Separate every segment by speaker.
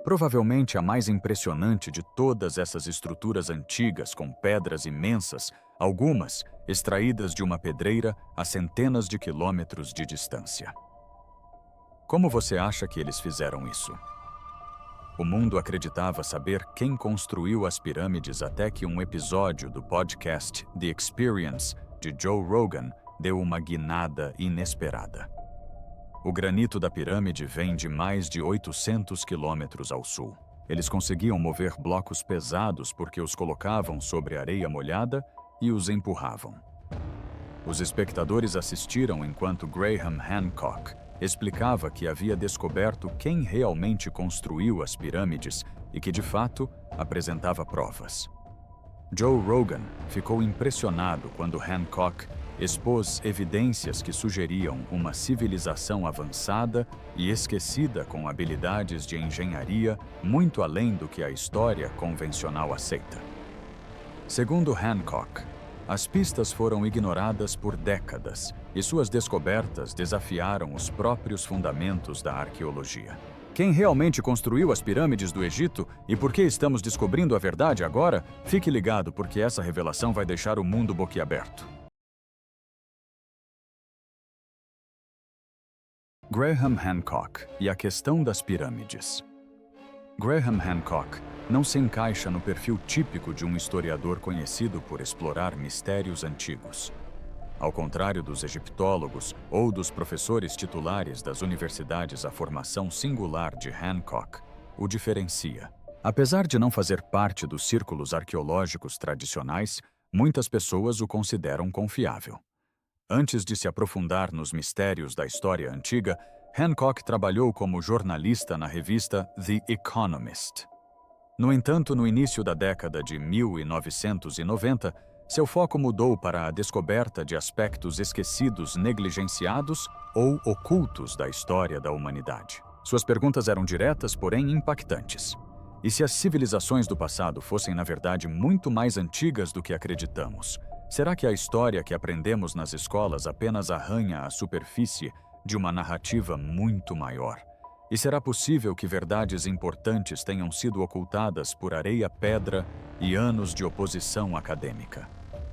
Speaker 1: Provavelmente a mais impressionante de todas essas estruturas antigas com pedras imensas, algumas extraídas de uma pedreira a centenas de quilômetros de distância. Como você acha que eles fizeram isso? O mundo acreditava saber quem construiu as pirâmides até que um episódio do podcast The Experience, de Joe Rogan, deu uma guinada inesperada. O granito da pirâmide vem de mais de 800 quilômetros ao sul. Eles conseguiam mover blocos pesados porque os colocavam sobre areia molhada e os empurravam. Os espectadores assistiram enquanto Graham Hancock explicava que havia descoberto quem realmente construiu as pirâmides e que, de fato, apresentava provas. Joe Rogan ficou impressionado quando Hancock expôs evidências que sugeriam uma civilização avançada e esquecida com habilidades de engenharia muito além do que a história convencional aceita. Segundo Hancock, as pistas foram ignoradas por décadas e suas descobertas desafiaram os próprios fundamentos da arqueologia. Quem realmente construiu as pirâmides do Egito e por que estamos descobrindo a verdade agora? Fique ligado, porque essa revelação vai deixar o mundo boquiaberto. Graham Hancock e a questão das pirâmides. Graham Hancock não se encaixa no perfil típico de um historiador conhecido por explorar mistérios antigos. Ao contrário dos egiptólogos ou dos professores titulares das universidades, a formação singular de Hancock o diferencia. Apesar de não fazer parte dos círculos arqueológicos tradicionais, muitas pessoas o consideram confiável. Antes de se aprofundar nos mistérios da história antiga, Hancock trabalhou como jornalista na revista The Economist. No entanto, no início da década de 1990, seu foco mudou para a descoberta de aspectos esquecidos, negligenciados ou ocultos da história da humanidade. Suas perguntas eram diretas, porém impactantes. E se as civilizações do passado fossem, na verdade, muito mais antigas do que acreditamos? Será que a história que aprendemos nas escolas apenas arranha a superfície de uma narrativa muito maior? E será possível que verdades importantes tenham sido ocultadas por areia, pedra e anos de oposição acadêmica?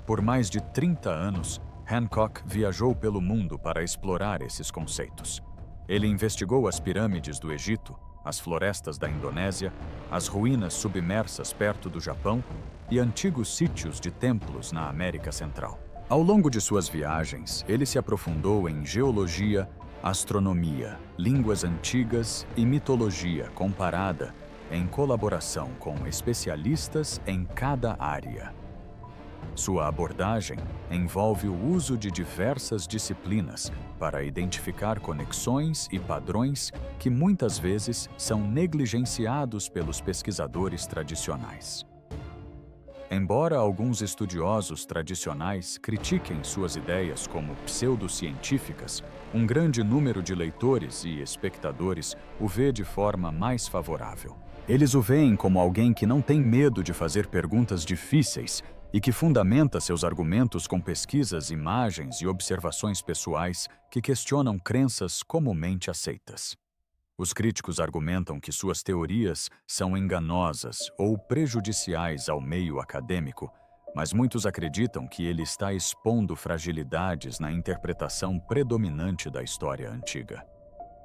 Speaker 1: Por mais de 30 anos, Hancock viajou pelo mundo para explorar esses conceitos. Ele investigou as pirâmides do Egito, as florestas da Indonésia, as ruínas submersas perto do Japão e antigos sítios de templos na América Central. Ao longo de suas viagens, ele se aprofundou em geologia, astronomia, línguas antigas e mitologia comparada, em colaboração com especialistas em cada área. Sua abordagem envolve o uso de diversas disciplinas para identificar conexões e padrões que muitas vezes são negligenciados pelos pesquisadores tradicionais. Embora alguns estudiosos tradicionais critiquem suas ideias como pseudocientíficas, um grande número de leitores e espectadores o vê de forma mais favorável. Eles o veem como alguém que não tem medo de fazer perguntas difíceis e que fundamenta seus argumentos com pesquisas, imagens e observações pessoais que questionam crenças comumente aceitas. Os críticos argumentam que suas teorias são enganosas ou prejudiciais ao meio acadêmico, mas muitos acreditam que ele está expondo fragilidades na interpretação predominante da história antiga.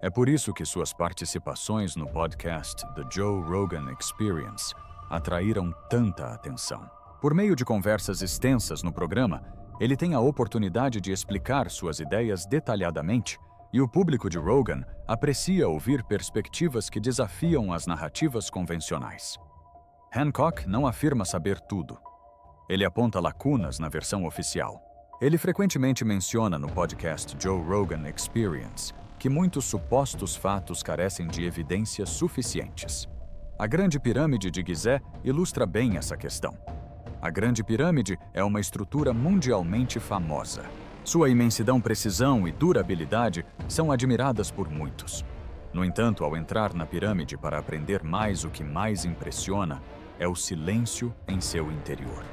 Speaker 1: É por isso que suas participações no podcast The Joe Rogan Experience atraíram tanta atenção. Por meio de conversas extensas no programa, ele tem a oportunidade de explicar suas ideias detalhadamente, e o público de Rogan aprecia ouvir perspectivas que desafiam as narrativas convencionais. Hancock não afirma saber tudo. Ele aponta lacunas na versão oficial. Ele frequentemente menciona no podcast Joe Rogan Experience que muitos supostos fatos carecem de evidências suficientes. A Grande Pirâmide de Gizé ilustra bem essa questão. A Grande Pirâmide é uma estrutura mundialmente famosa. Sua imensidão, precisão e durabilidade são admiradas por muitos. No entanto, ao entrar na pirâmide para aprender mais, o que mais impressiona é o silêncio em seu interior.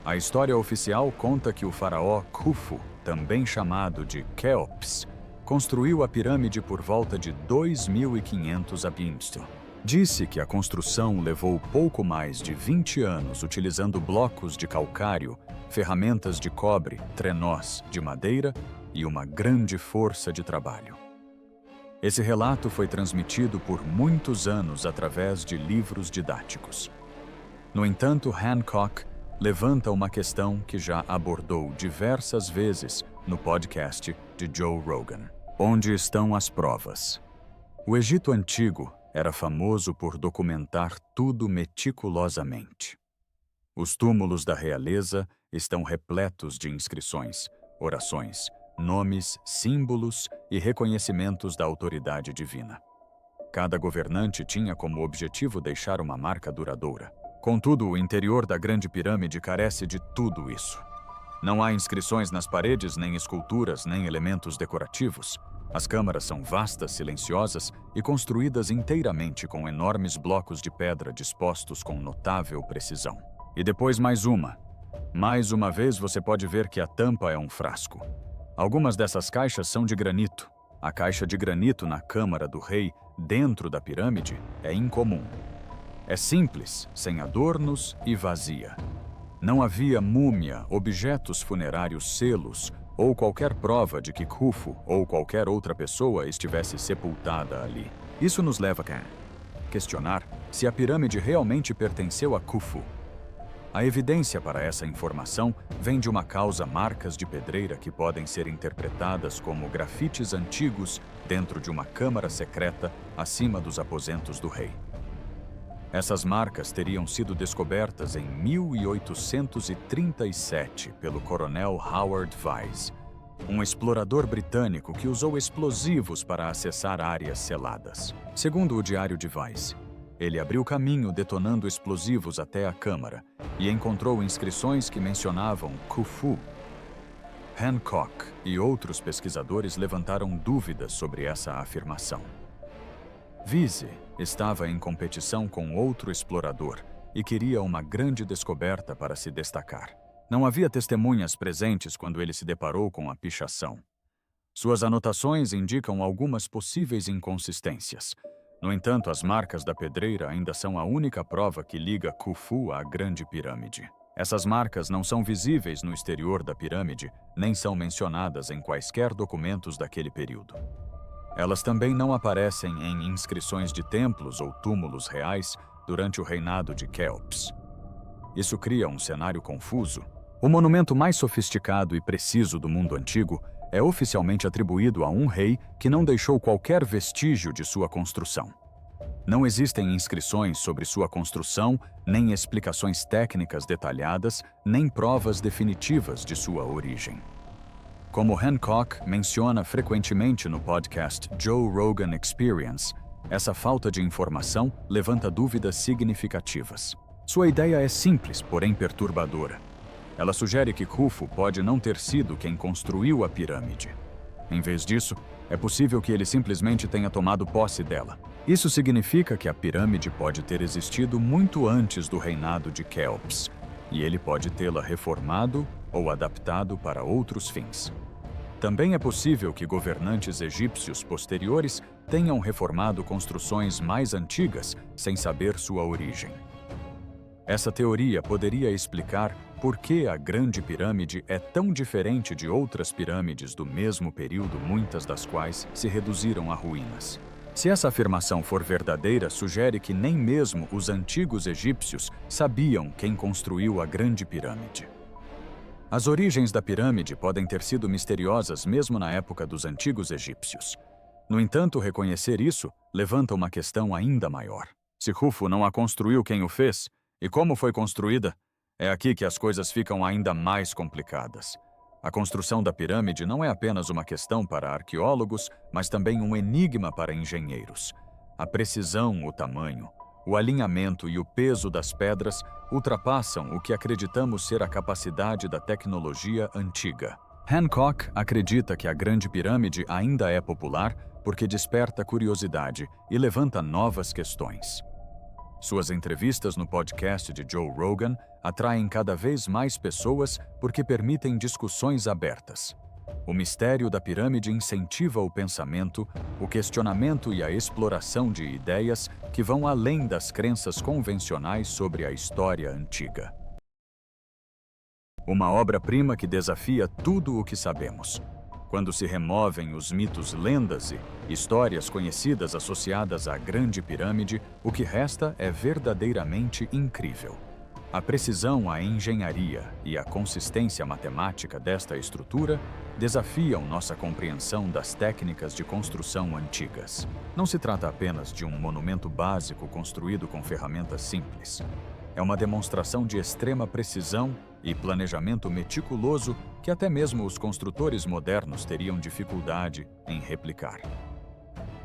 Speaker 1: A história oficial conta que o faraó Khufu, também chamado de Quéops, construiu a pirâmide por volta de 2500 a.C. Disse que a construção levou pouco mais de 20 anos utilizando blocos de calcário, ferramentas de cobre, trenós de madeira e uma grande força de trabalho. Esse relato foi transmitido por muitos anos através de livros didáticos. No entanto, Hancock levanta uma questão que já abordou diversas vezes no podcast de Joe Rogan. Onde estão as provas? O Egito Antigo era famoso por documentar tudo meticulosamente. Os túmulos da realeza estão repletos de inscrições, orações, nomes, símbolos e reconhecimentos da autoridade divina. Cada governante tinha como objetivo deixar uma marca duradoura. Contudo, o interior da Grande Pirâmide carece de tudo isso. Não há inscrições nas paredes, nem esculturas, nem elementos decorativos. As câmaras são vastas, silenciosas e construídas inteiramente com enormes blocos de pedra dispostos com notável precisão. E depois mais uma. Mais uma vez você pode ver que a tampa é um frasco. Algumas dessas caixas são de granito. A caixa de granito na câmara do rei, dentro da pirâmide, é incomum. É simples, sem adornos e vazia. Não havia múmia, objetos funerários, selos ou qualquer prova de que Khufu ou qualquer outra pessoa estivesse sepultada ali. Isso nos leva a questionar se a pirâmide realmente pertenceu a Khufu. A evidência para essa informação vem de uma causa marcas de pedreira que podem ser interpretadas como grafites antigos dentro de uma câmara secreta acima dos aposentos do rei. Essas marcas teriam sido descobertas em 1837 pelo coronel Howard Vyse, um explorador britânico que usou explosivos para acessar áreas seladas. Segundo o diário de Vyse, ele abriu caminho detonando explosivos até a câmara e encontrou inscrições que mencionavam Khufu. Hancock e outros pesquisadores levantaram dúvidas sobre essa afirmação. Vyse estava em competição com outro explorador e queria uma grande descoberta para se destacar. Não havia testemunhas presentes quando ele se deparou com a pichação. Suas anotações indicam algumas possíveis inconsistências. No entanto, as marcas da pedreira ainda são a única prova que liga Khufu à Grande Pirâmide. Essas marcas não são visíveis no exterior da pirâmide, nem são mencionadas em quaisquer documentos daquele período. Elas também não aparecem em inscrições de templos ou túmulos reais durante o reinado de Quéops. Isso cria um cenário confuso. O monumento mais sofisticado e preciso do mundo antigo é oficialmente atribuído a um rei que não deixou qualquer vestígio de sua construção. Não existem inscrições sobre sua construção, nem explicações técnicas detalhadas, nem provas definitivas de sua origem. Como Hancock menciona frequentemente no podcast Joe Rogan Experience, essa falta de informação levanta dúvidas significativas. Sua ideia é simples, porém perturbadora. Ela sugere que Khufu pode não ter sido quem construiu a pirâmide. Em vez disso, é possível que ele simplesmente tenha tomado posse dela. Isso significa que a pirâmide pode ter existido muito antes do reinado de Quéops, e ele pode tê-la reformado ou adaptado para outros fins. Também é possível que governantes egípcios posteriores tenham reformado construções mais antigas sem saber sua origem. Essa teoria poderia explicar por que a Grande Pirâmide é tão diferente de outras pirâmides do mesmo período, muitas das quais se reduziram a ruínas. Se essa afirmação for verdadeira, sugere que nem mesmo os antigos egípcios sabiam quem construiu a Grande Pirâmide. As origens da pirâmide podem ter sido misteriosas mesmo na época dos antigos egípcios. No entanto, reconhecer isso levanta uma questão ainda maior. Se Khufu não a construiu, quem o fez? E como foi construída? É aqui que as coisas ficam ainda mais complicadas. A construção da pirâmide não é apenas uma questão para arqueólogos, mas também um enigma para engenheiros. A precisão, o tamanho, o alinhamento e o peso das pedras ultrapassam o que acreditamos ser a capacidade da tecnologia antiga. Hancock acredita que a Grande Pirâmide ainda é popular porque desperta curiosidade e levanta novas questões. Suas entrevistas no podcast de Joe Rogan atraem cada vez mais pessoas porque permitem discussões abertas. O mistério da pirâmide incentiva o pensamento, o questionamento e a exploração de ideias que vão além das crenças convencionais sobre a história antiga. Uma obra-prima que desafia tudo o que sabemos. Quando se removem os mitos, lendas e histórias conhecidas associadas à Grande Pirâmide, o que resta é verdadeiramente incrível. A precisão, a engenharia e a consistência matemática desta estrutura desafiam nossa compreensão das técnicas de construção antigas. Não se trata apenas de um monumento básico construído com ferramentas simples. É uma demonstração de extrema precisão e planejamento meticuloso que até mesmo os construtores modernos teriam dificuldade em replicar.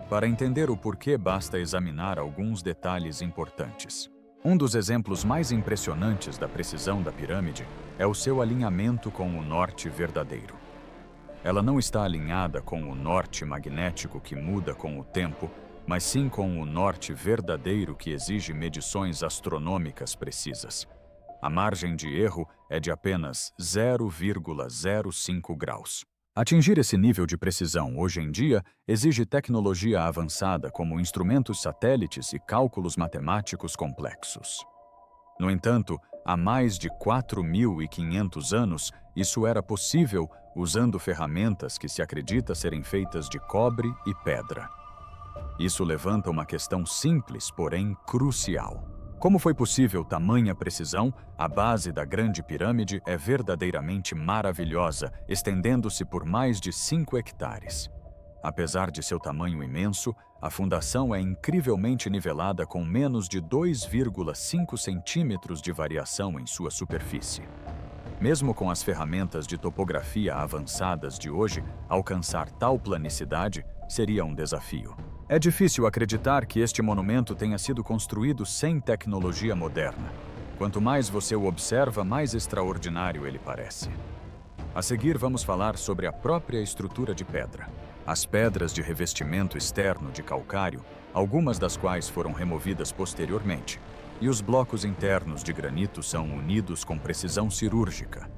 Speaker 1: Para entender o porquê, basta examinar alguns detalhes importantes. Um dos exemplos mais impressionantes da precisão da pirâmide é o seu alinhamento com o norte verdadeiro. Ela não está alinhada com o norte magnético que muda com o tempo, mas sim com o norte verdadeiro que exige medições astronômicas precisas. A margem de erro é de apenas 0,05 graus. Atingir esse nível de precisão hoje em dia exige tecnologia avançada como instrumentos satélites e cálculos matemáticos complexos. No entanto, há mais de 4.500 anos, isso era possível usando ferramentas que se acredita serem feitas de cobre e pedra. Isso levanta uma questão simples, porém crucial. Como foi possível tamanha precisão? A base da Grande Pirâmide é verdadeiramente maravilhosa, estendendo-se por mais de 5 hectares. Apesar de seu tamanho imenso, a fundação é incrivelmente nivelada com menos de 2,5 centímetros de variação em sua superfície. Mesmo com as ferramentas de topografia avançadas de hoje, alcançar tal planicidade seria um desafio. É difícil acreditar que este monumento tenha sido construído sem tecnologia moderna. Quanto mais você o observa, mais extraordinário ele parece. A seguir, vamos falar sobre a própria estrutura de pedra. As pedras de revestimento externo de calcário, algumas das quais foram removidas posteriormente, e os blocos internos de granito são unidos com precisão cirúrgica.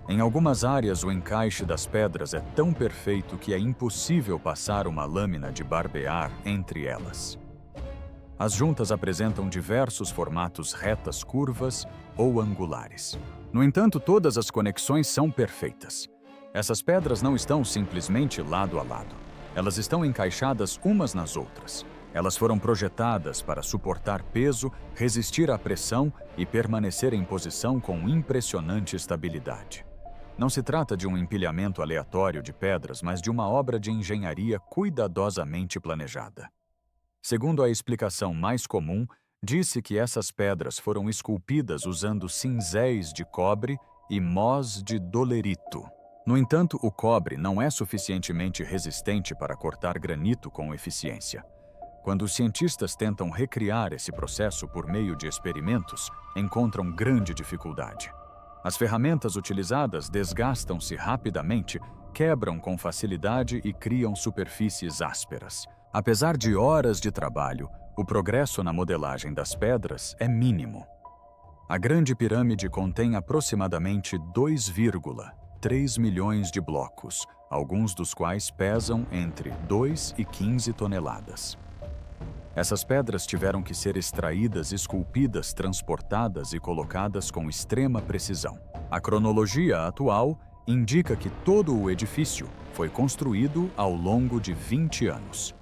Speaker 1: Em algumas áreas, o encaixe das pedras é tão perfeito que é impossível passar uma lâmina de barbear entre elas. As juntas apresentam diversos formatos, retas, curvas ou angulares. No entanto, todas as conexões são perfeitas. Essas pedras não estão simplesmente lado a lado. Elas estão encaixadas umas nas outras. Elas foram projetadas para suportar peso, resistir à pressão e permanecer em posição com impressionante estabilidade. Não se trata de um empilhamento aleatório de pedras, mas de uma obra de engenharia cuidadosamente planejada. Segundo a explicação mais comum, disse que essas pedras foram esculpidas usando cinzéis de cobre e mós de dolerito. No entanto, o cobre não é suficientemente resistente para cortar granito com eficiência. Quando os cientistas tentam recriar esse processo por meio de experimentos, encontram grande dificuldade. As ferramentas utilizadas desgastam-se rapidamente, quebram com facilidade e criam superfícies ásperas. Apesar de horas de trabalho, o progresso na modelagem das pedras é mínimo. A Grande Pirâmide contém aproximadamente 2,3 milhões de blocos, alguns dos quais pesam entre 2 e 15 toneladas. Essas pedras tiveram que ser extraídas, esculpidas, transportadas e colocadas com extrema precisão. A cronologia atual indica que todo o edifício foi construído ao longo de 20 anos.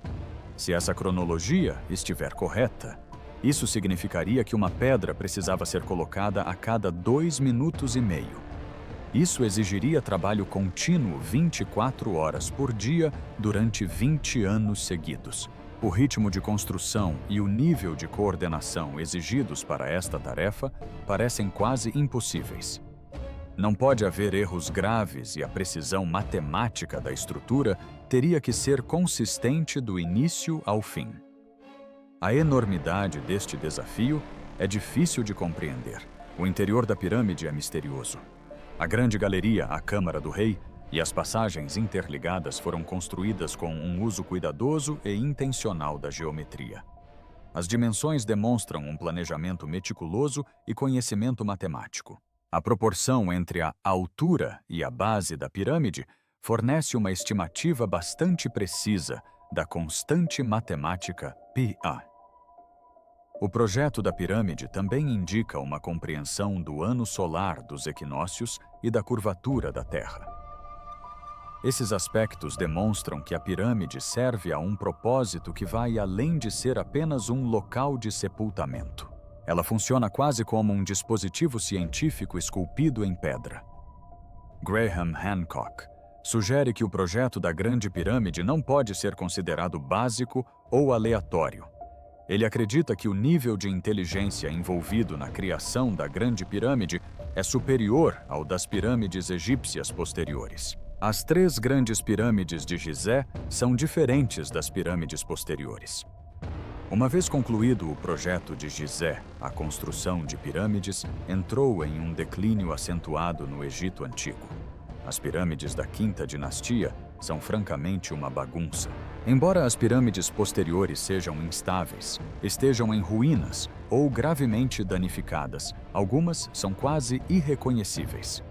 Speaker 1: Se essa cronologia estiver correta, isso significaria que uma pedra precisava ser colocada a cada 2 minutos e meio. Isso exigiria trabalho contínuo 24 horas por dia durante 20 anos seguidos. O ritmo de construção e o nível de coordenação exigidos para esta tarefa parecem quase impossíveis. Não pode haver erros graves e a precisão matemática da estrutura teria que ser consistente do início ao fim. A enormidade deste desafio é difícil de compreender. O interior da pirâmide é misterioso. A grande galeria, a Câmara do Rei, e as passagens interligadas foram construídas com um uso cuidadoso e intencional da geometria. As dimensões demonstram um planejamento meticuloso e conhecimento matemático. A proporção entre a altura e a base da pirâmide fornece uma estimativa bastante precisa da constante matemática π(a). O projeto da pirâmide também indica uma compreensão do ano solar dos equinócios e da curvatura da Terra. Esses aspectos demonstram que a pirâmide serve a um propósito que vai além de ser apenas um local de sepultamento. Ela funciona quase como um dispositivo científico esculpido em pedra. Graham Hancock sugere que o projeto da Grande Pirâmide não pode ser considerado básico ou aleatório. Ele acredita que o nível de inteligência envolvido na criação da Grande Pirâmide é superior ao das pirâmides egípcias posteriores. As 3 grandes pirâmides de Gizé são diferentes das pirâmides posteriores. Uma vez concluído o projeto de Gizé, a construção de pirâmides entrou em um declínio acentuado no Egito Antigo. As pirâmides da Quinta Dinastia são francamente uma bagunça. Embora as pirâmides posteriores sejam instáveis, estejam em ruínas ou gravemente danificadas, algumas são quase irreconhecíveis.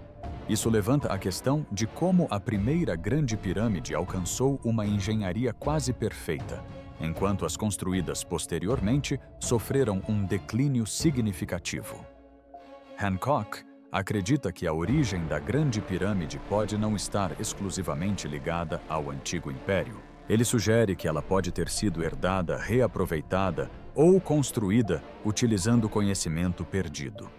Speaker 1: Isso levanta a questão de como a primeira grande pirâmide alcançou uma engenharia quase perfeita, enquanto as construídas posteriormente sofreram um declínio significativo. Hancock acredita que a origem da Grande Pirâmide pode não estar exclusivamente ligada ao Antigo Império. Ele sugere que ela pode ter sido herdada, reaproveitada ou construída utilizando conhecimento perdido.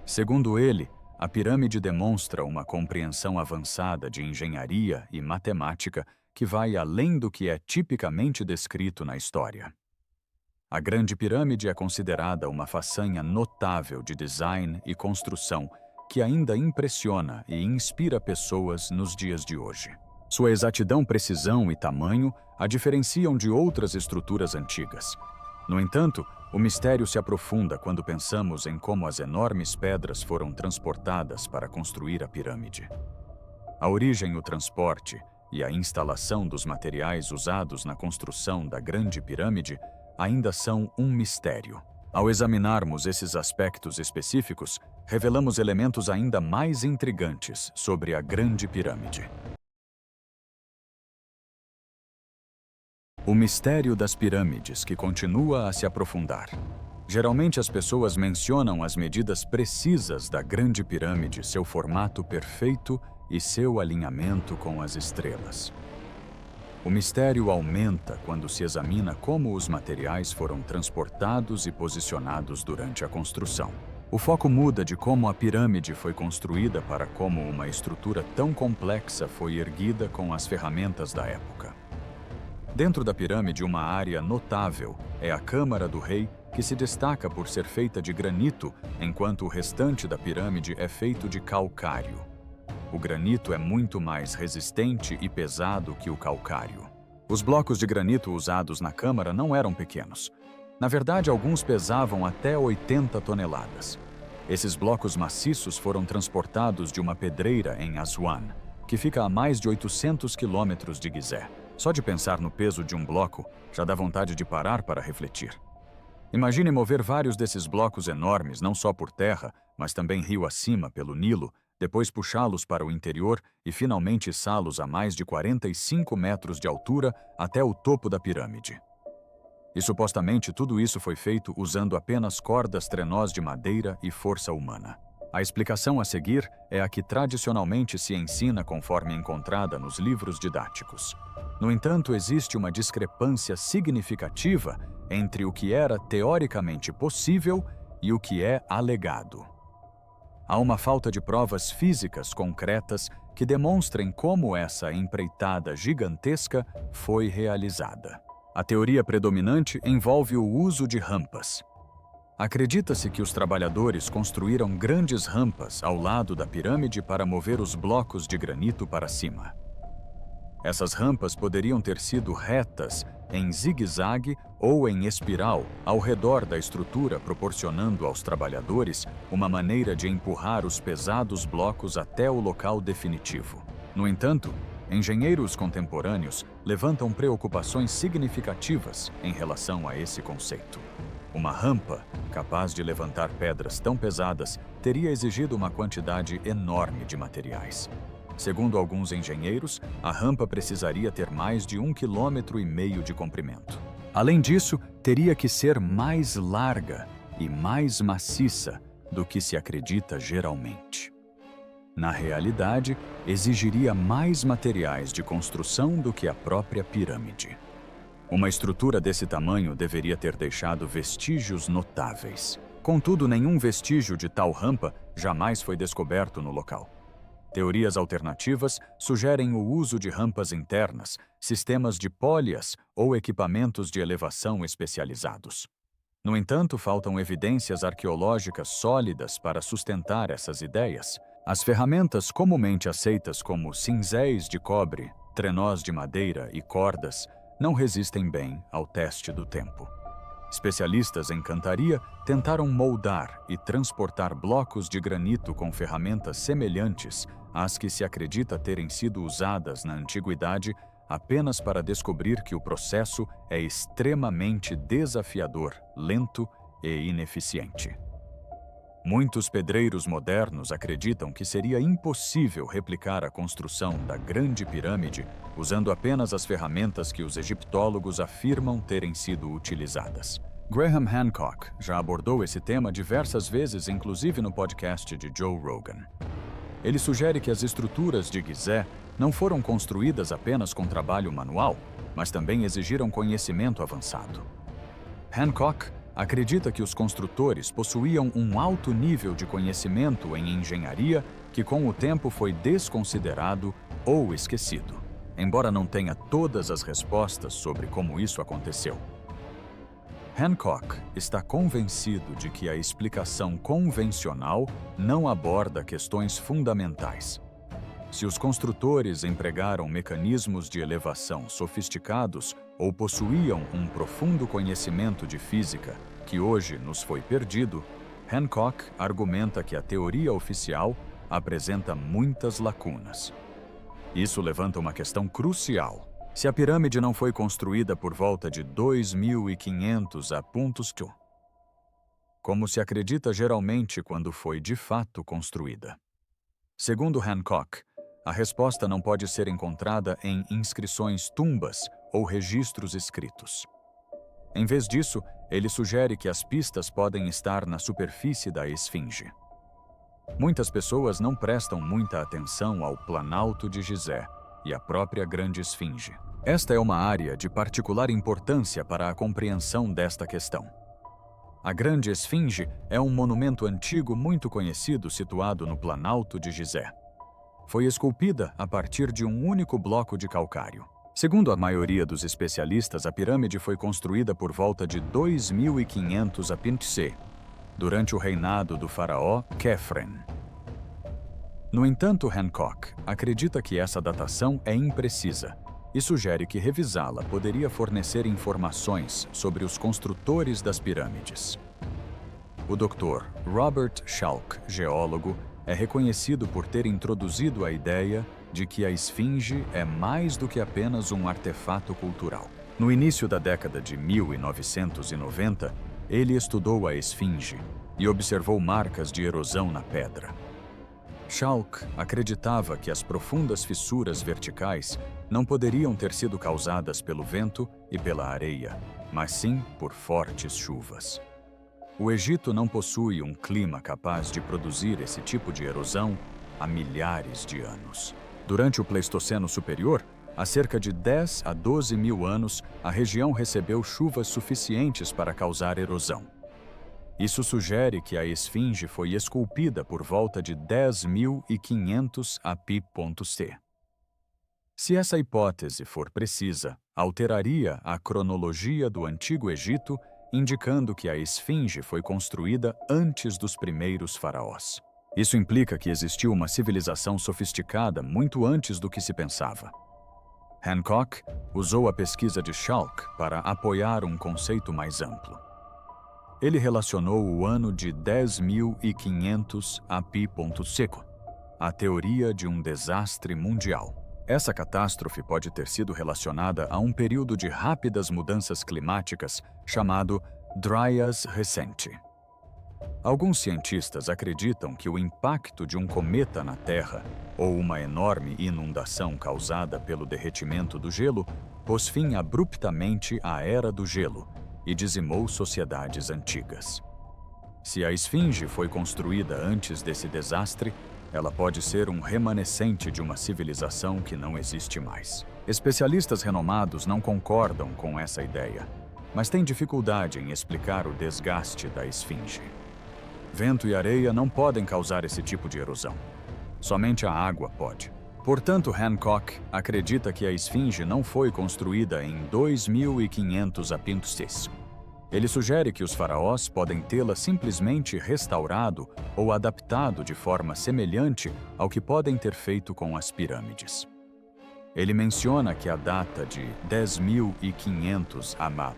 Speaker 1: Segundo ele, a pirâmide demonstra uma compreensão avançada de engenharia e matemática que vai além do que é tipicamente descrito na história. A Grande Pirâmide é considerada uma façanha notável de design e construção que ainda impressiona e inspira pessoas nos dias de hoje. Sua exatidão, precisão e tamanho a diferenciam de outras estruturas antigas. No entanto, o mistério se aprofunda quando pensamos em como as enormes pedras foram transportadas para construir a pirâmide. A origem, o transporte e a instalação dos materiais usados na construção da Grande Pirâmide ainda são um mistério. Ao examinarmos esses aspectos específicos, revelamos elementos ainda mais intrigantes sobre a Grande Pirâmide. O mistério das pirâmides que continua a se aprofundar. Geralmente as pessoas mencionam as medidas precisas da Grande Pirâmide, seu formato perfeito e seu alinhamento com as estrelas. O mistério aumenta quando se examina como os materiais foram transportados e posicionados durante a construção. O foco muda de como a pirâmide foi construída para como uma estrutura tão complexa foi erguida com as ferramentas da época. Dentro da pirâmide, uma área notável é a Câmara do Rei, que se destaca por ser feita de granito, enquanto o restante da pirâmide é feito de calcário. O granito é muito mais resistente e pesado que o calcário. Os blocos de granito usados na câmara não eram pequenos. Na verdade, alguns pesavam até 80 toneladas. Esses blocos maciços foram transportados de uma pedreira em Aswan, que fica a mais de 800 quilômetros de Gizé. Só de pensar no peso de um bloco, já dá vontade de parar para refletir. Imagine mover vários desses blocos enormes, não só por terra, mas também rio acima, pelo Nilo, depois puxá-los para o interior e finalmente içá-los a mais de 45 metros de altura até o topo da pirâmide. E supostamente tudo isso foi feito usando apenas cordas trenós de madeira e força humana. A explicação a seguir é a que tradicionalmente se ensina conforme encontrada nos livros didáticos. No entanto, existe uma discrepância significativa entre o que era teoricamente possível e o que é alegado. Há uma falta de provas físicas concretas que demonstrem como essa empreitada gigantesca foi realizada. A teoria predominante envolve o uso de rampas. Acredita-se que os trabalhadores construíram grandes rampas ao lado da pirâmide para mover os blocos de granito para cima. Essas rampas poderiam ter sido retas, em zigue-zague ou em espiral ao redor da estrutura, proporcionando aos trabalhadores uma maneira de empurrar os pesados blocos até o local definitivo. No entanto, engenheiros contemporâneos levantam preocupações significativas em relação a esse conceito. Uma rampa, capaz de levantar pedras tão pesadas, teria exigido uma quantidade enorme de materiais. Segundo alguns engenheiros, a rampa precisaria ter mais de 1,5 km de comprimento. Além disso, teria que ser mais larga e mais maciça do que se acredita geralmente. Na realidade, exigiria mais materiais de construção do que a própria pirâmide. Uma estrutura desse tamanho deveria ter deixado vestígios notáveis. Contudo, nenhum vestígio de tal rampa jamais foi descoberto no local. Teorias alternativas sugerem o uso de rampas internas, sistemas de pólias ou equipamentos de elevação especializados. No entanto, faltam evidências arqueológicas sólidas para sustentar essas ideias. As ferramentas comumente aceitas como cinzéis de cobre, trenós de madeira e cordas não resistem bem ao teste do tempo. Especialistas em cantaria tentaram moldar e transportar blocos de granito com ferramentas semelhantes às que se acredita terem sido usadas na antiguidade, apenas para descobrir que o processo é extremamente desafiador, lento e ineficiente. Muitos pedreiros modernos acreditam que seria impossível replicar a construção da Grande Pirâmide usando apenas as ferramentas que os egiptólogos afirmam terem sido utilizadas. Graham Hancock já abordou esse tema diversas vezes, inclusive no podcast de Joe Rogan. Ele sugere que as estruturas de Gizé não foram construídas apenas com trabalho manual, mas também exigiram conhecimento avançado. Hancock acredita que os construtores possuíam um alto nível de conhecimento em engenharia que com o tempo foi desconsiderado ou esquecido, embora não tenha todas as respostas sobre como isso aconteceu. Hancock está convencido de que a explicação convencional não aborda questões fundamentais. Se os construtores empregaram mecanismos de elevação sofisticados ou possuíam um profundo conhecimento de física que hoje nos foi perdido, Hancock argumenta que a teoria oficial apresenta muitas lacunas. Isso levanta uma questão crucial. Se a pirâmide não foi construída por volta de 2500 a.C., como se acredita geralmente quando foi de fato construída? Segundo Hancock, a resposta não pode ser encontrada em inscrições tumbas ou registros escritos. Em vez disso, ele sugere que as pistas podem estar na superfície da esfinge. Muitas pessoas não prestam muita atenção ao Planalto de Gizé e à própria Grande Esfinge. Esta é uma área de particular importância para a compreensão desta questão. A Grande Esfinge é um monumento antigo muito conhecido situado no Planalto de Gizé. Foi esculpida a partir de um único bloco de calcário. Segundo a maioria dos especialistas, a pirâmide foi construída por volta de 2500 a.C., durante o reinado do faraó Khefren. No entanto, Hancock acredita que essa datação é imprecisa e sugere que revisá-la poderia fornecer informações sobre os construtores das pirâmides. O Dr. Robert Schalk, geólogo, é reconhecido por ter introduzido a ideia de que a esfinge é mais do que apenas um artefato cultural. No início da década de 1990, ele estudou a esfinge e observou marcas de erosão na pedra. Schalk acreditava que as profundas fissuras verticais não poderiam ter sido causadas pelo vento e pela areia, mas sim por fortes chuvas. O Egito não possui um clima capaz de produzir esse tipo de erosão há milhares de anos. Durante o Pleistoceno Superior, há cerca de 10 a 12 mil anos, a região recebeu chuvas suficientes para causar erosão. Isso sugere que a esfinge foi esculpida por volta de 10.500 a.P.C. Se essa hipótese for precisa, alteraria a cronologia do Antigo Egito, indicando que a esfinge foi construída antes dos primeiros faraós. Isso implica que existiu uma civilização sofisticada muito antes do que se pensava. Hancock usou a pesquisa de Schalk para apoiar um conceito mais amplo. Ele relacionou o ano de 10.500 a.P.C. à teoria de um desastre mundial. Essa catástrofe pode ter sido relacionada a um período de rápidas mudanças climáticas chamado Dryas recente. Alguns cientistas acreditam que o impacto de um cometa na Terra ou uma enorme inundação causada pelo derretimento do gelo pôs fim abruptamente à Era do Gelo e dizimou sociedades antigas. Se a Esfinge foi construída antes desse desastre, ela pode ser um remanescente de uma civilização que não existe mais. Especialistas renomados não concordam com essa ideia, mas têm dificuldade em explicar o desgaste da Esfinge. Vento e areia não podem causar esse tipo de erosão. Somente a água pode. Portanto, Hancock acredita que a Esfinge não foi construída em 2500 a.C. Ele sugere que os faraós podem tê-la simplesmente restaurado ou adaptado de forma semelhante ao que podem ter feito com as pirâmides. Ele menciona que a data de 10.500 a.C.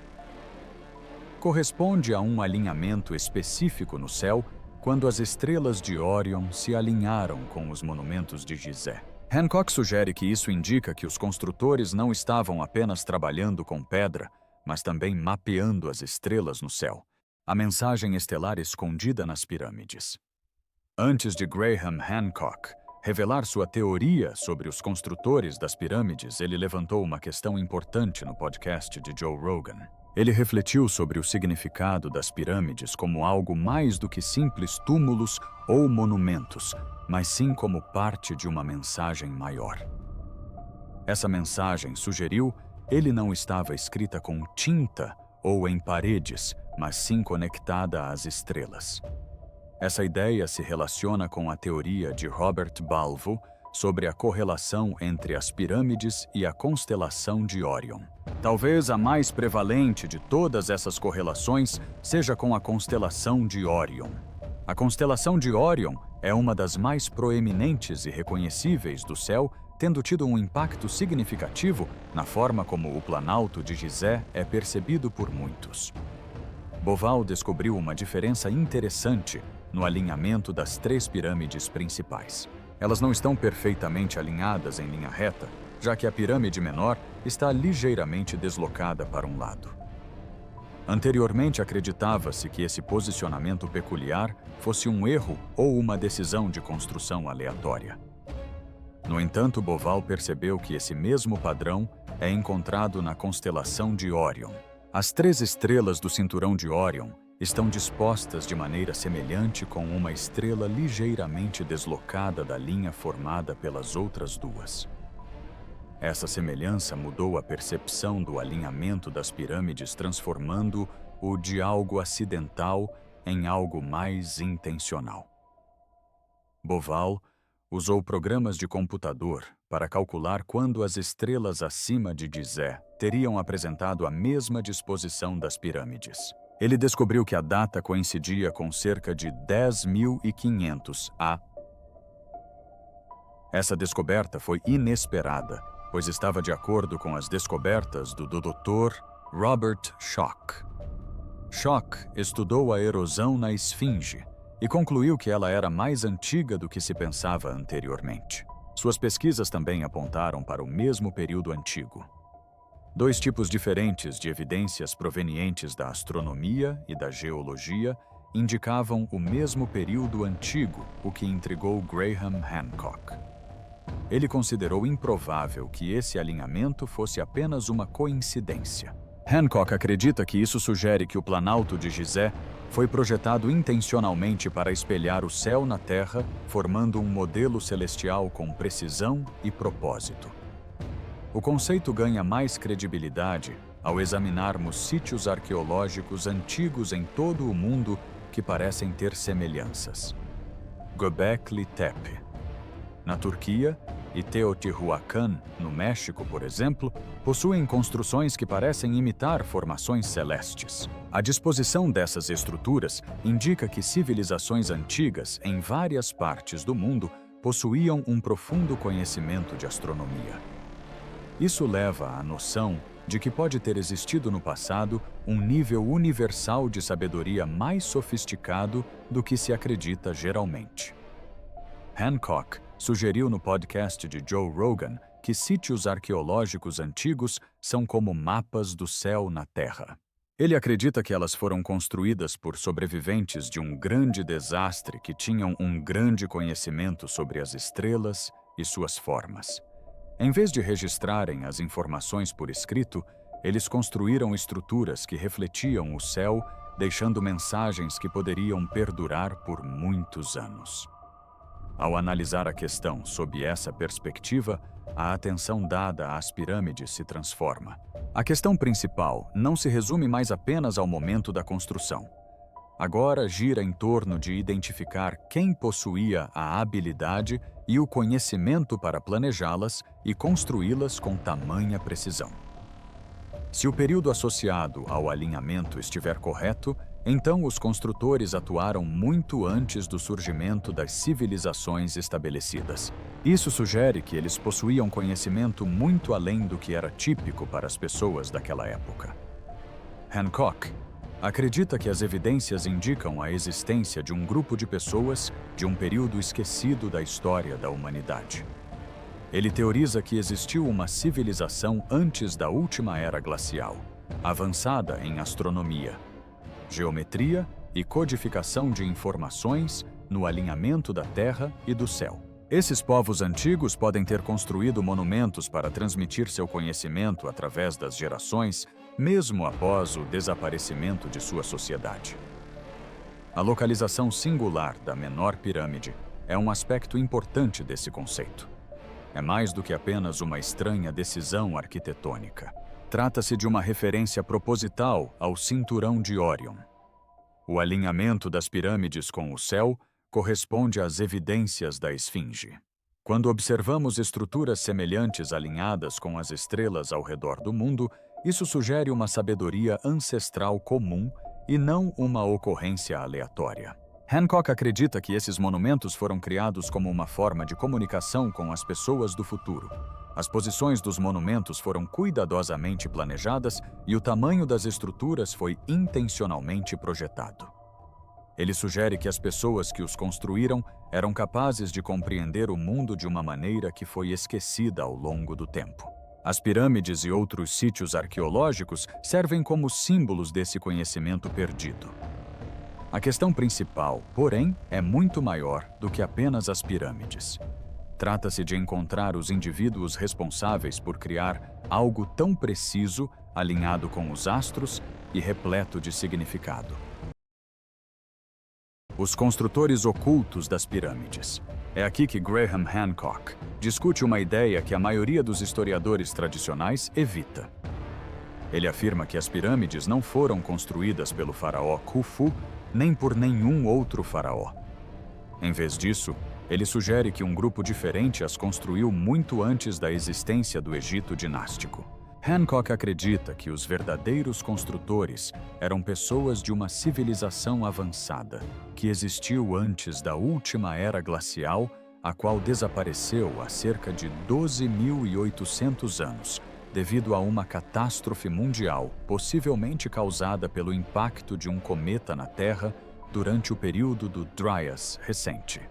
Speaker 1: corresponde a um alinhamento específico no céu quando as estrelas de Órion se alinharam com os monumentos de Gizé. Hancock sugere que isso indica que os construtores não estavam apenas trabalhando com pedra, mas também mapeando as estrelas no céu, a mensagem estelar escondida nas pirâmides. Antes de Graham Hancock revelar sua teoria sobre os construtores das pirâmides, ele levantou uma questão importante no podcast de Joe Rogan. Ele refletiu sobre o significado das pirâmides como algo mais do que simples túmulos ou monumentos, mas sim como parte de uma mensagem maior. Essa mensagem, sugeriu, ele não estava escrita com tinta ou em paredes, mas sim conectada às estrelas. Essa ideia se relaciona com a teoria de Robert Balvo sobre a correlação entre as pirâmides e a constelação de Órion. Talvez a mais prevalente de todas essas correlações seja com a constelação de Órion. A constelação de Órion é uma das mais proeminentes e reconhecíveis do céu, tendo tido um impacto significativo na forma como o Planalto de Gizé é percebido por muitos. Boval descobriu uma diferença interessante no alinhamento das 3 pirâmides principais. Elas não estão perfeitamente alinhadas em linha reta, já que a pirâmide menor está ligeiramente deslocada para um lado. Anteriormente, acreditava-se que esse posicionamento peculiar fosse um erro ou uma decisão de construção aleatória. No entanto, Boval percebeu que esse mesmo padrão é encontrado na constelação de Órion. As 3 estrelas do cinturão de Órion estão dispostas de maneira semelhante com uma estrela ligeiramente deslocada da linha formada pelas outras 2. Essa semelhança mudou a percepção do alinhamento das pirâmides, transformando-o de algo acidental em algo mais intencional. Boval usou programas de computador para calcular quando as estrelas acima de Gizé teriam apresentado a mesma disposição das pirâmides. Ele descobriu que a data coincidia com cerca de 10.500 a. Essa descoberta foi inesperada, pois estava de acordo com as descobertas do Dr. Robert Schoch. Schoch estudou a erosão na Esfinge e concluiu que ela era mais antiga do que se pensava anteriormente. Suas pesquisas também apontaram para o mesmo período antigo. 2 tipos diferentes de evidências provenientes da astronomia e da geologia indicavam o mesmo período antigo, o que intrigou Graham Hancock. Ele considerou improvável que esse alinhamento fosse apenas uma coincidência. Hancock acredita que isso sugere que o Planalto de Gizé foi projetado intencionalmente para espelhar o céu na Terra, formando um modelo celestial com precisão e propósito. O conceito ganha mais credibilidade ao examinarmos sítios arqueológicos antigos em todo o mundo que parecem ter semelhanças. Göbekli Tepe, na Turquia, e Teotihuacan, no México, por exemplo, possuem construções que parecem imitar formações celestes. A disposição dessas estruturas indica que civilizações antigas em várias partes do mundo possuíam um profundo conhecimento de astronomia. Isso leva à noção de que pode ter existido no passado um nível universal de sabedoria mais sofisticado do que se acredita geralmente. Hancock sugeriu no podcast de Joe Rogan que sítios arqueológicos antigos são como mapas do céu na Terra. Ele acredita que elas foram construídas por sobreviventes de um grande desastre que tinham um grande conhecimento sobre as estrelas e suas formas. Em vez de registrarem as informações por escrito, eles construíram estruturas que refletiam o céu, deixando mensagens que poderiam perdurar por muitos anos. Ao analisar a questão sob essa perspectiva, a atenção dada às pirâmides se transforma. A questão principal não se resume mais apenas ao momento da construção. Agora gira em torno de identificar quem possuía a habilidade e o conhecimento para planejá-las e construí-las com tamanha precisão. Se o período associado ao alinhamento estiver correto, então os construtores atuaram muito antes do surgimento das civilizações estabelecidas. Isso sugere que eles possuíam conhecimento muito além do que era típico para as pessoas daquela época. Hancock acredita que as evidências indicam a existência de um grupo de pessoas de um período esquecido da história da humanidade. Ele teoriza que existiu uma civilização antes da última era glacial, avançada em astronomia, geometria e codificação de informações no alinhamento da Terra e do céu. Esses povos antigos podem ter construído monumentos para transmitir seu conhecimento através das gerações, mesmo após o desaparecimento de sua sociedade. A localização singular da menor pirâmide é um aspecto importante desse conceito. É mais do que apenas uma estranha decisão arquitetônica. Trata-se de uma referência proposital ao cinturão de Órion. O alinhamento das pirâmides com o céu corresponde às evidências da esfinge. Quando observamos estruturas semelhantes alinhadas com as estrelas ao redor do mundo, isso sugere uma sabedoria ancestral comum e não uma ocorrência aleatória. Hancock acredita que esses monumentos foram criados como uma forma de comunicação com as pessoas do futuro. As posições dos monumentos foram cuidadosamente planejadas e o tamanho das estruturas foi intencionalmente projetado. Ele sugere que as pessoas que os construíram eram capazes de compreender o mundo de uma maneira que foi esquecida ao longo do tempo. As pirâmides e outros sítios arqueológicos servem como símbolos desse conhecimento perdido. A questão principal, porém, é muito maior do que apenas as pirâmides. Trata-se de encontrar os indivíduos responsáveis por criar algo tão preciso, alinhado com os astros e repleto de significado. Os construtores ocultos das pirâmides. É aqui que Graham Hancock discute uma ideia que a maioria dos historiadores tradicionais evita. Ele afirma que as pirâmides não foram construídas pelo faraó Khufu, nem por nenhum outro faraó. Em vez disso, ele sugere que um grupo diferente as construiu muito antes da existência do Egito dinástico. Hancock acredita que os verdadeiros construtores eram pessoas de uma civilização avançada, que existiu antes da última era glacial, a qual desapareceu há cerca de 12.800 anos, devido a uma catástrofe mundial, possivelmente causada pelo impacto de um cometa na Terra durante o período do Dryas recente.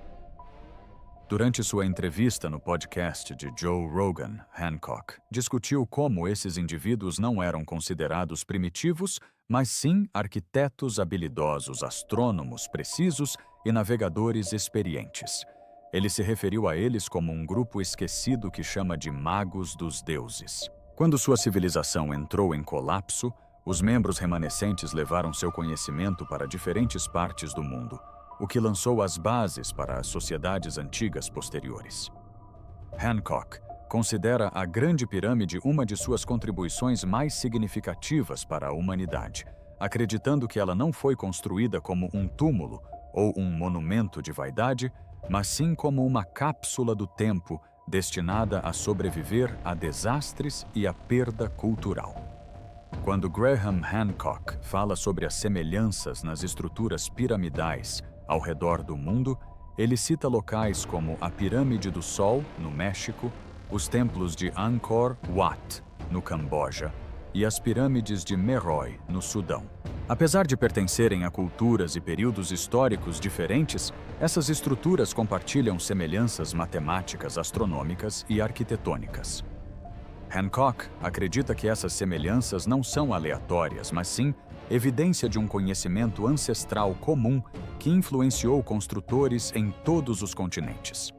Speaker 1: Durante sua entrevista no podcast de Joe Rogan, Hancock discutiu como esses indivíduos não eram considerados primitivos, mas sim arquitetos habilidosos, astrônomos precisos e navegadores experientes. Ele se referiu a eles como um grupo esquecido que chama de magos dos deuses. Quando sua civilização entrou em colapso, os membros remanescentes levaram seu conhecimento para diferentes partes do mundo, o que lançou as bases para as sociedades antigas posteriores. Hancock considera a Grande Pirâmide uma de suas contribuições mais significativas para a humanidade, acreditando que ela não foi construída como um túmulo ou um monumento de vaidade, mas sim como uma cápsula do tempo destinada a sobreviver a desastres e a perda cultural. Quando Graham Hancock fala sobre as semelhanças nas estruturas piramidais ao redor do mundo, ele cita locais como a Pirâmide do Sol, no México, os templos de Angkor Wat, no Camboja, e as pirâmides de Meroe, no Sudão. Apesar de pertencerem a culturas e períodos históricos diferentes, essas estruturas compartilham semelhanças matemáticas, astronômicas e arquitetônicas. Hancock acredita que essas semelhanças não são aleatórias, mas sim evidência de um conhecimento ancestral comum que influenciou construtores em todos os continentes.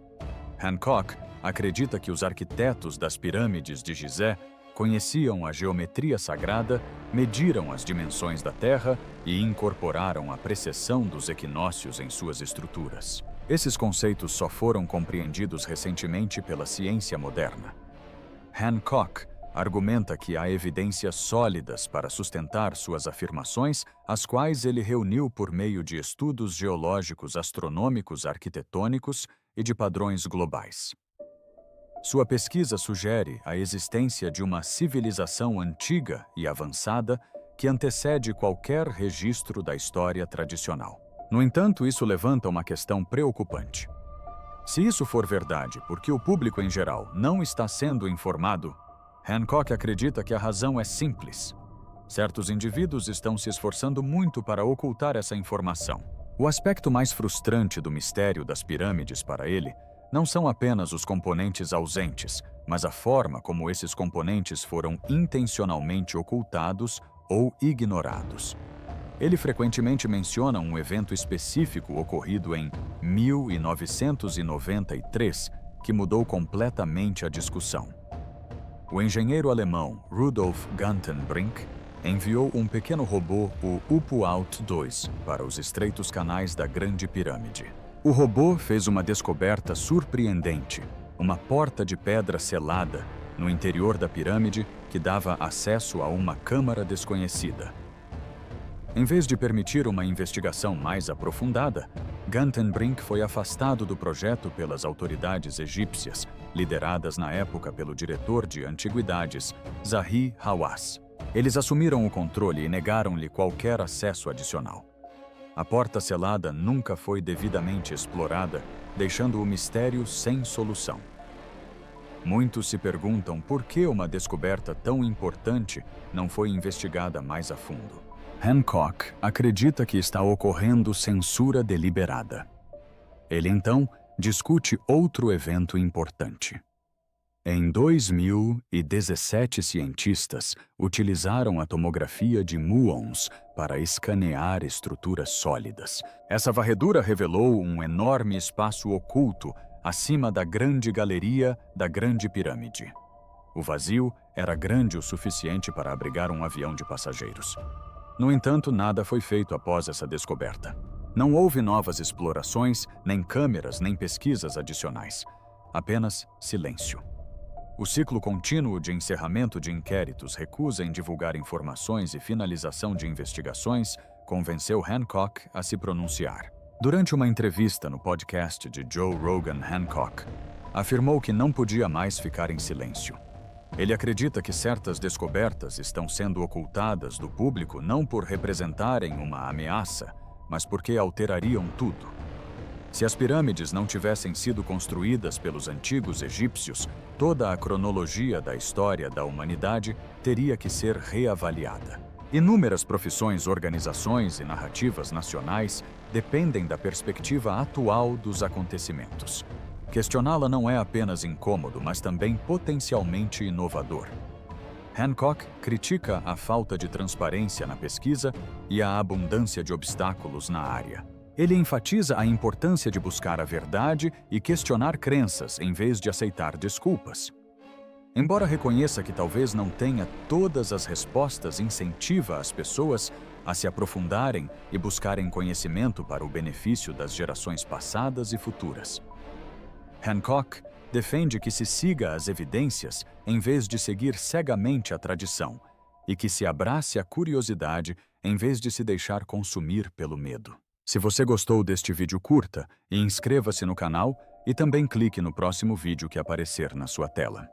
Speaker 1: Hancock acredita que os arquitetos das pirâmides de Gizé conheciam a geometria sagrada, mediram as dimensões da Terra e incorporaram a precessão dos equinócios em suas estruturas. Esses conceitos só foram compreendidos recentemente pela ciência moderna. Hancock argumenta que há evidências sólidas para sustentar suas afirmações, as quais ele reuniu por meio de estudos geológicos, astronômicos, arquitetônicos e de padrões globais. Sua pesquisa sugere a existência de uma civilização antiga e avançada que antecede qualquer registro da história tradicional. No entanto, isso levanta uma questão preocupante. Se isso for verdade, por que o público em geral não está sendo informado? Hancock acredita que a razão é simples. Certos indivíduos estão se esforçando muito para ocultar essa informação. O aspecto mais frustrante do mistério das pirâmides para ele não são apenas os componentes ausentes, mas a forma como esses componentes foram intencionalmente ocultados ou ignorados. Ele frequentemente menciona um evento específico ocorrido em 1993 que mudou completamente a discussão. O engenheiro alemão Rudolf Gantenbrink enviou um pequeno robô, o UPU-Out-2, para os estreitos canais da Grande Pirâmide. O robô fez uma descoberta surpreendente, uma porta de pedra selada no interior da pirâmide que dava acesso a uma câmara desconhecida. Em vez de permitir uma investigação mais aprofundada, Gantenbrink foi afastado do projeto pelas autoridades egípcias, lideradas na época pelo diretor de antiguidades, Zahi Hawass. Eles assumiram o controle e negaram-lhe qualquer acesso adicional. A porta selada nunca foi devidamente explorada, deixando o mistério sem solução. Muitos se perguntam por que uma descoberta tão importante não foi investigada mais a fundo. Hancock acredita que está ocorrendo censura deliberada. Ele então discute outro evento importante. Em 2017, cientistas utilizaram a tomografia de muons para escanear estruturas sólidas. Essa varredura revelou um enorme espaço oculto acima da grande galeria da Grande Pirâmide. O vazio era grande o suficiente para abrigar um avião de passageiros. No entanto, nada foi feito após essa descoberta. Não houve novas explorações, nem câmeras, nem pesquisas adicionais. Apenas silêncio. O ciclo contínuo de encerramento de inquéritos, recusa em divulgar informações e finalização de investigações convenceu Hancock a se pronunciar. Durante uma entrevista no podcast de Joe Rogan, Hancock afirmou que não podia mais ficar em silêncio. Ele acredita que certas descobertas estão sendo ocultadas do público não por representarem uma ameaça, mas porque alterariam tudo. Se as pirâmides não tivessem sido construídas pelos antigos egípcios, toda a cronologia da história da humanidade teria que ser reavaliada. Inúmeras profissões, organizações e narrativas nacionais dependem da perspectiva atual dos acontecimentos. Questioná-la não é apenas incômodo, mas também potencialmente inovador. Hancock critica a falta de transparência na pesquisa e a abundância de obstáculos na área. Ele enfatiza a importância de buscar a verdade e questionar crenças em vez de aceitar desculpas. Embora reconheça que talvez não tenha todas as respostas, incentiva as pessoas a se aprofundarem e buscarem conhecimento para o benefício das gerações passadas e futuras. Hancock defende que se siga as evidências em vez de seguir cegamente a tradição e que se abrace a curiosidade em vez de se deixar consumir pelo medo. Se você gostou deste vídeo, curta e inscreva-se no canal e também clique no próximo vídeo que aparecer na sua tela.